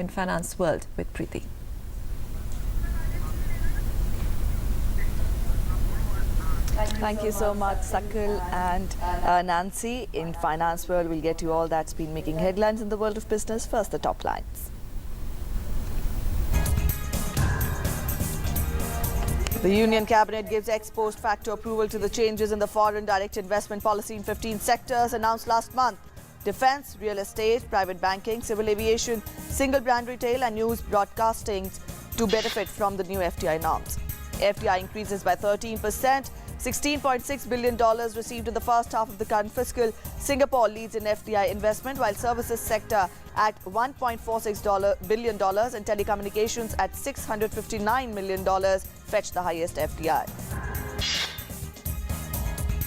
in Finance World with Preeti. Thank you so much, Sakil and Nancy. In Finance World, we'll get you all that's been making headlines in the world of business. First, the top lines. The Union Cabinet gives ex post facto approval to the changes in the foreign direct investment policy in 15 sectors announced last month. Defence, real estate, private banking, civil aviation, single brand retail and news broadcasting to benefit from the new FDI norms. FDI increases by 13%. $16.6 billion received in the first half of the current fiscal. Singapore leads in FDI investment, while services sector at $1.46 billion and telecommunications at $659 million fetched the highest FDI.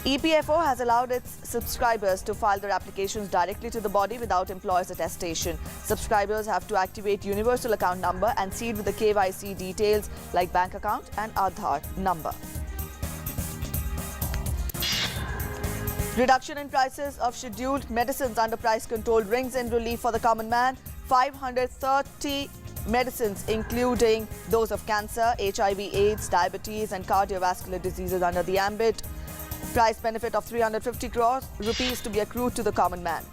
EPFO has allowed its subscribers to file their applications directly to the body without employer's attestation. Subscribers have to activate universal account number and seed with the KYC details like bank account and Aadhaar number. Reduction in prices of scheduled medicines under price control brings in relief for the common man. 530 medicines, including those of cancer, HIV, AIDS, diabetes and cardiovascular diseases under the ambit. Price benefit of 350 crores rupees to be accrued to the common man.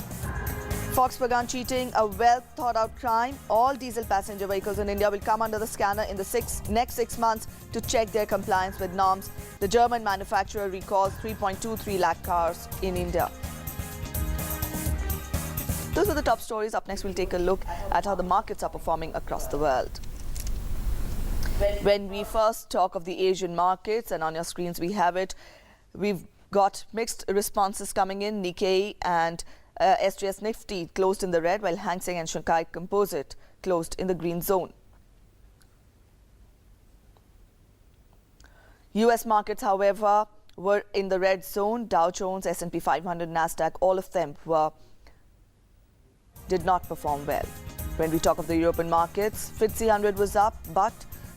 Volkswagen cheating, a well thought out crime. All diesel passenger vehicles in India will come under the scanner in the next 6 months to check their compliance with norms. The German manufacturer recalls 3.23 lakh cars in India. Those are the top stories. Up next, we'll take a look at how the markets are performing across the world. When we first talk of the Asian markets, and on your screens we have it, we've got mixed responses coming in. Nikkei and SGS Nifty closed in the red, while Hang Seng and Shanghai Composite closed in the green zone. US markets, however, were in the red zone. Dow Jones, S&P 500, Nasdaq, all of them did not perform well. When we talk of the European markets, FTSE 100 was up, but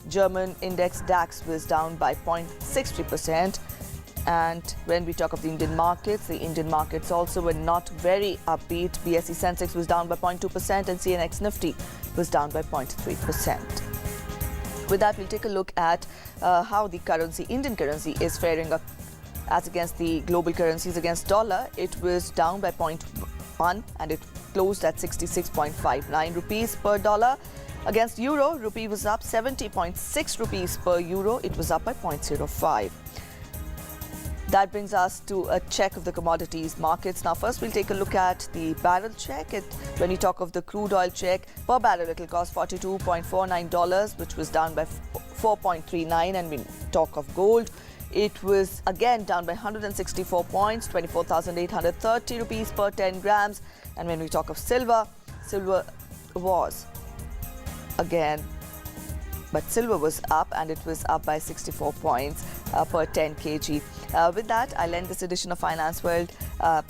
German index DAX was down by 0.63%. And when we talk of the Indian markets also were not very upbeat. BSE Sensex was down by 0.2% and CNX Nifty was down by 0.3%. With that, we'll take a look at how the currency, Indian currency, is faring up as against the global currencies. Against dollar, it was down by 0.1 and it closed at 66.59 rupees per dollar. Against euro, rupee was up 70.6 rupees per euro. It was up by 0.05. That brings us to a check of the commodities markets. Now, first, we'll take a look at the barrel check. When you talk of the crude oil check, per barrel, it will cost $42.49, which was down by 4.39. And when we talk of gold, it was again down by 164 points, 24,830 rupees per 10 grams. And when we talk of silver, silver was again, but silver was up and it was up by 64 points per 10 kg. With that, I'll end this edition of Finance World.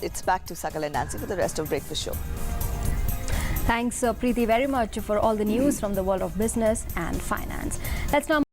It's back to Sakal and Nancy for the rest of Breakfast Show. Thanks, Preeti, very much for all the news from the world of business and finance. Let's now